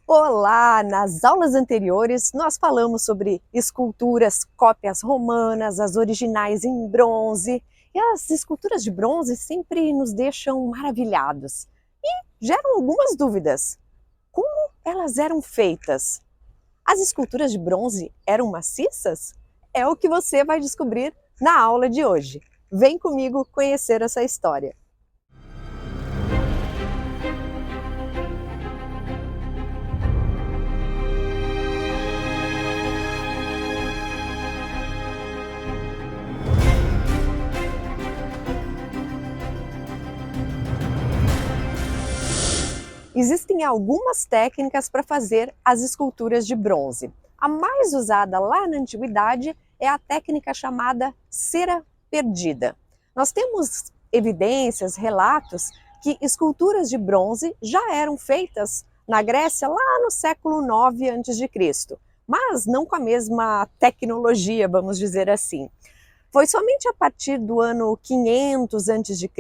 Olá! Nas aulas anteriores, nós falamos sobre esculturas, cópias romanas, as originais em bronze. E as esculturas de bronze sempre nos deixam maravilhados e geram algumas dúvidas. Como elas eram feitas? As esculturas de bronze eram maciças? É o que você vai descobrir na aula de hoje. Vem comigo conhecer essa história. Existem algumas técnicas para fazer as esculturas de bronze. A mais usada lá na antiguidade é a técnica chamada cera perdida. Nós temos evidências, relatos que esculturas de bronze já eram feitas na Grécia lá no século IX a.C., mas não com a mesma tecnologia, vamos dizer assim. Foi somente a partir do ano 500 a.C.,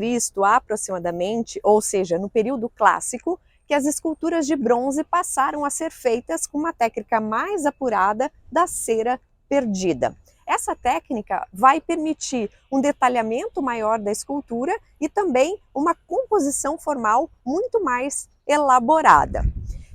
aproximadamente, ou seja, no período clássico, que as esculturas de bronze passaram a ser feitas com uma técnica mais apurada da cera perdida. Essa técnica vai permitir um detalhamento maior da escultura e também uma composição formal muito mais elaborada.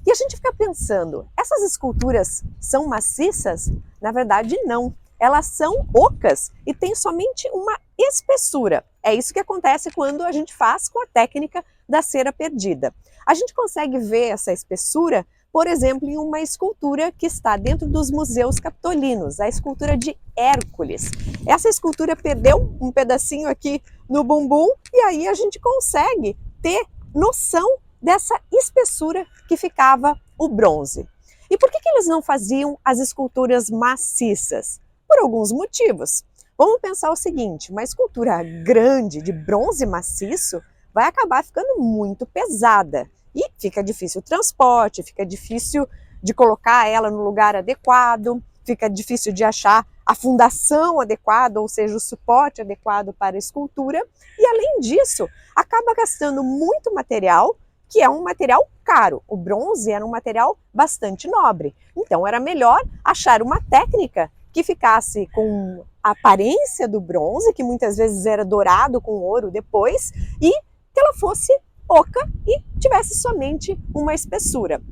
E a gente fica pensando, essas esculturas são maciças? Na verdade, não. Elas são ocas e têm somente uma espessura. É isso que acontece quando a gente faz com a técnica da cera perdida. A gente consegue ver essa espessura, por exemplo, em uma escultura que está dentro dos museus capitolinos, a escultura de Hércules. Essa escultura perdeu um pedacinho aqui no bumbum e aí a gente consegue ter noção dessa espessura que ficava o bronze. E por que eles não faziam as esculturas maciças? Por alguns motivos. Vamos pensar o seguinte, uma escultura grande de bronze maciço vai acabar ficando muito pesada e fica difícil o transporte, fica difícil de colocar ela no lugar adequado, fica difícil de achar a fundação adequada, ou seja, o suporte adequado para a escultura e além disso, acaba gastando muito material, que é um material caro. O bronze era um material bastante nobre, então era melhor achar uma técnica que ficasse com a aparência do bronze, que muitas vezes era dourado com ouro depois, e que ela fosse oca e tivesse somente uma espessura.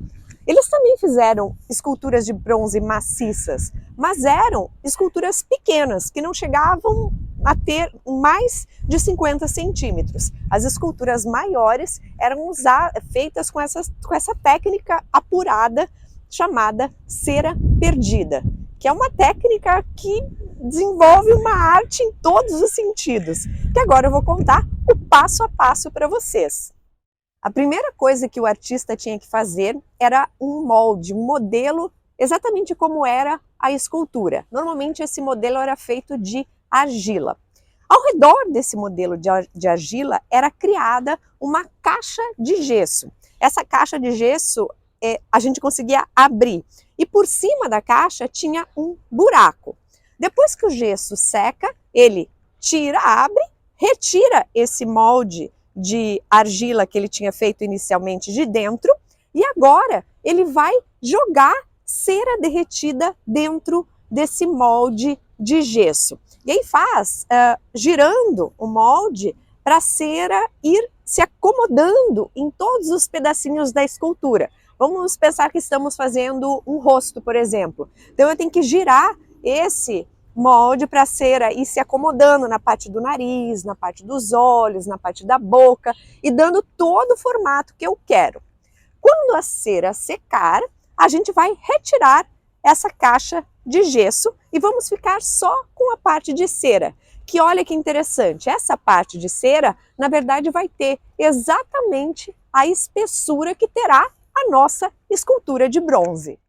Eles também fizeram esculturas de bronze maciças, mas eram esculturas pequenas, que não chegavam a ter mais de 50 centímetros. As esculturas maiores eram feitas com essa técnica apurada chamada cera perdida, que é uma técnica que desenvolve uma arte em todos os sentidos, que agora eu vou contar o passo a passo para vocês. A primeira coisa que o artista tinha que fazer era um molde, um modelo exatamente como era a escultura. Normalmente esse modelo era feito de argila. Ao redor desse modelo de argila era criada uma caixa de gesso. Essa caixa de gesso a gente conseguia abrir e por cima da caixa tinha um buraco. Depois que o gesso seca, ele abre, retira esse molde de argila que ele tinha feito inicialmente de dentro e agora ele vai jogar cera derretida dentro desse molde de gesso. E aí faz girando o molde para a cera ir se acomodando em todos os pedacinhos da escultura. Vamos pensar que estamos fazendo um rosto, por exemplo. Então eu tenho que girar esse molde para a cera ir se acomodando na parte do nariz, na parte dos olhos, na parte da boca e dando todo o formato que eu quero. Quando a cera secar, a gente vai retirar essa caixa de gesso e vamos ficar só com a parte de cera. Que olha que interessante, essa parte de cera, na verdade, vai ter exatamente a espessura que terá a nossa escultura de bronze.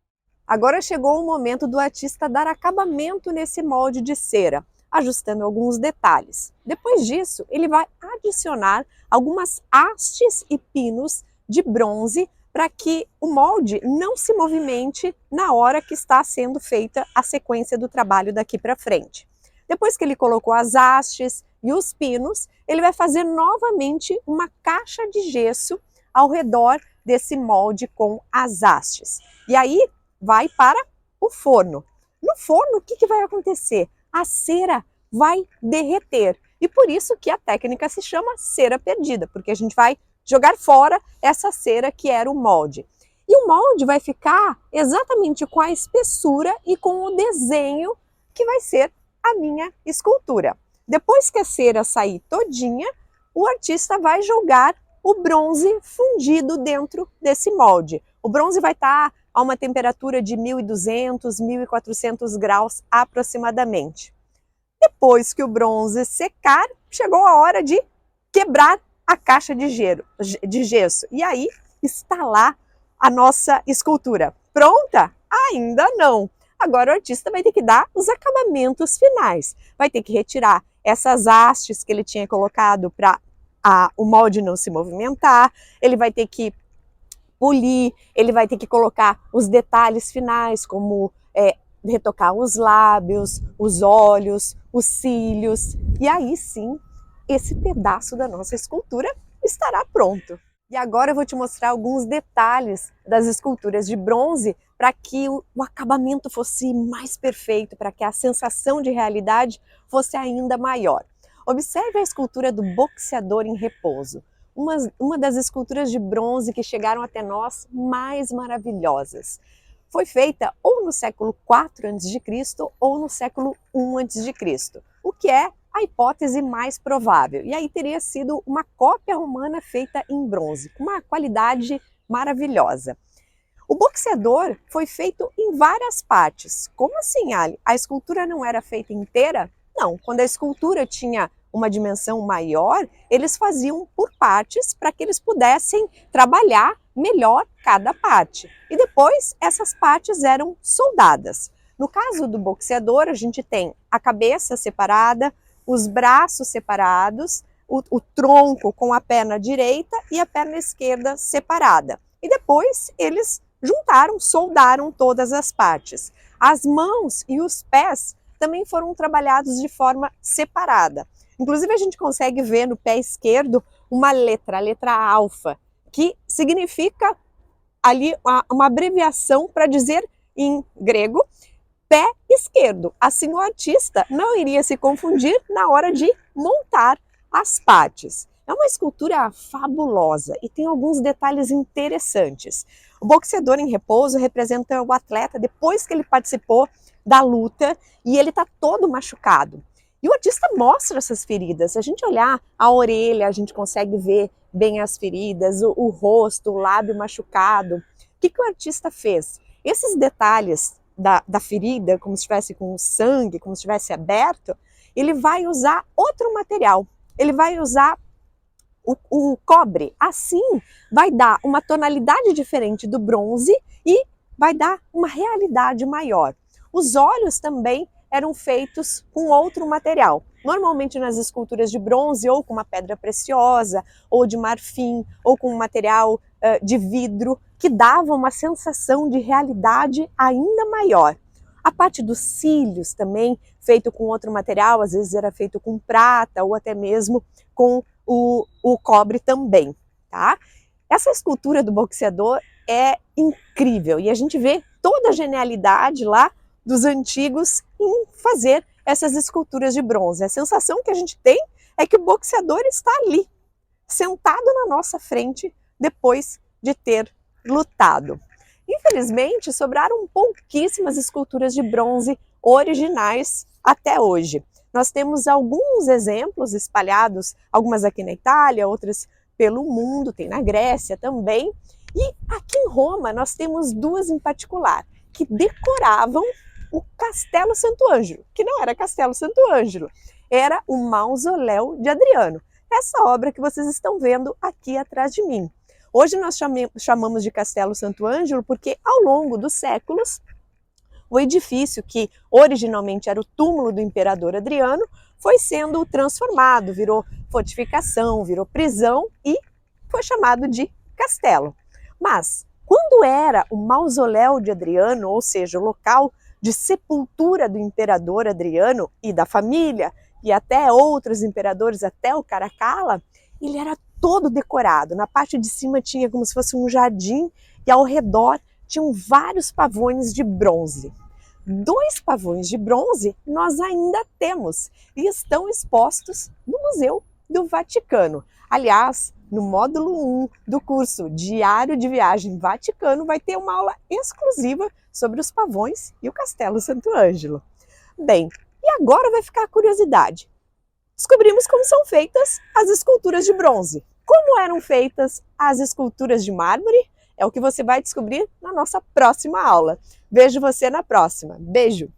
Agora chegou o momento do artista dar acabamento nesse molde de cera, ajustando alguns detalhes. Depois disso, ele vai adicionar algumas hastes e pinos de bronze para que o molde não se movimente na hora que está sendo feita a sequência do trabalho daqui para frente. Depois que ele colocou as hastes e os pinos, ele vai fazer novamente uma caixa de gesso ao redor desse molde com as hastes. E aí vai para o forno. No forno, o que vai acontecer? A cera vai derreter. E por isso que a técnica se chama cera perdida, porque a gente vai jogar fora essa cera que era o molde. E o molde vai ficar exatamente com a espessura e com o desenho que vai ser a minha escultura. Depois que a cera sair todinha, o artista vai jogar o bronze fundido dentro desse molde. O bronze vai estar a uma temperatura de 1.200, 1.400 graus aproximadamente. Depois que o bronze secar, chegou a hora de quebrar a caixa de gesso. E aí está lá a nossa escultura. Pronta? Ainda não. Agora o artista vai ter que dar os acabamentos finais. Vai ter que retirar essas hastes que ele tinha colocado para o molde não se movimentar. Ele vai ter que polir, ele vai ter que colocar os detalhes finais, como retocar os lábios, os olhos, os cílios. E aí sim, esse pedaço da nossa escultura estará pronto. E agora eu vou te mostrar alguns detalhes das esculturas de bronze para que o acabamento fosse mais perfeito, para que a sensação de realidade fosse ainda maior. Observe a escultura do boxeador em repouso, uma das esculturas de bronze que chegaram até nós mais maravilhosas. Foi feita ou no século IV a.C. ou no século I a.C., o que é a hipótese mais provável. E aí teria sido uma cópia romana feita em bronze, com uma qualidade maravilhosa. O boxeador foi feito em várias partes. Como assim, Ali? A escultura não era feita inteira? Não, quando a escultura tinha uma dimensão maior, eles faziam por partes para que eles pudessem trabalhar melhor cada parte. E depois essas partes eram soldadas. No caso do boxeador, a gente tem a cabeça separada, os braços separados, o tronco com a perna direita e a perna esquerda separada. E depois eles juntaram, soldaram todas as partes. As mãos e os pés também foram trabalhados de forma separada. Inclusive a gente consegue ver no pé esquerdo uma letra, a letra alfa, que significa ali uma abreviação para dizer em grego pé esquerdo. Assim o artista não iria se confundir na hora de montar as partes. É uma escultura fabulosa e tem alguns detalhes interessantes. O boxeador em repouso representa o atleta depois que ele participou da luta e ele está todo machucado. E o artista mostra essas feridas. Se a gente olhar a orelha, a gente consegue ver bem as feridas, o rosto, o lábio machucado. O que o artista fez? Esses detalhes da ferida, como se estivesse com sangue, como se estivesse aberto, ele vai usar outro material. Ele vai usar o cobre. Assim, vai dar uma tonalidade diferente do bronze e vai dar uma realidade maior. Os olhos também eram feitos com outro material. Normalmente nas esculturas de bronze, ou com uma pedra preciosa, ou de marfim, ou com um material de vidro, que dava uma sensação de realidade ainda maior. A parte dos cílios também, feito com outro material, às vezes era feito com prata, ou até mesmo com o cobre também, tá? Essa escultura do boxeador é incrível, e a gente vê toda a genialidade lá dos antigos em fazer essas esculturas de bronze. A sensação que a gente tem é que o boxeador está ali, sentado na nossa frente, depois de ter lutado. Infelizmente, sobraram pouquíssimas esculturas de bronze originais até hoje. Nós temos alguns exemplos espalhados, algumas aqui na Itália, outras pelo mundo, tem na Grécia também. E aqui em Roma nós temos duas em particular, que decoravam o Castelo Santo Ângelo, que não era Castelo Santo Ângelo, era o Mausoléu de Adriano. Essa obra que vocês estão vendo aqui atrás de mim. Hoje nós chamamos de Castelo Santo Ângelo porque ao longo dos séculos, o edifício que originalmente era o túmulo do imperador Adriano foi sendo transformado, virou fortificação, virou prisão e foi chamado de castelo. Mas quando era o Mausoléu de Adriano, ou seja, o local de sepultura do imperador Adriano e da família, e até outros imperadores, até o Caracalla, ele era todo decorado. Na parte de cima tinha como se fosse um jardim e ao redor tinham vários pavões de bronze. 2 pavões de bronze nós ainda temos e estão expostos no Museu do Vaticano. Aliás, no módulo 1 do curso Diário de Viagem Vaticano vai ter uma aula exclusiva sobre os pavões e o Castelo Santo Ângelo. Bem, e agora vai ficar a curiosidade. Descobrimos como são feitas as esculturas de bronze. Como eram feitas as esculturas de mármore? É o que você vai descobrir na nossa próxima aula. Vejo você na próxima. Beijo!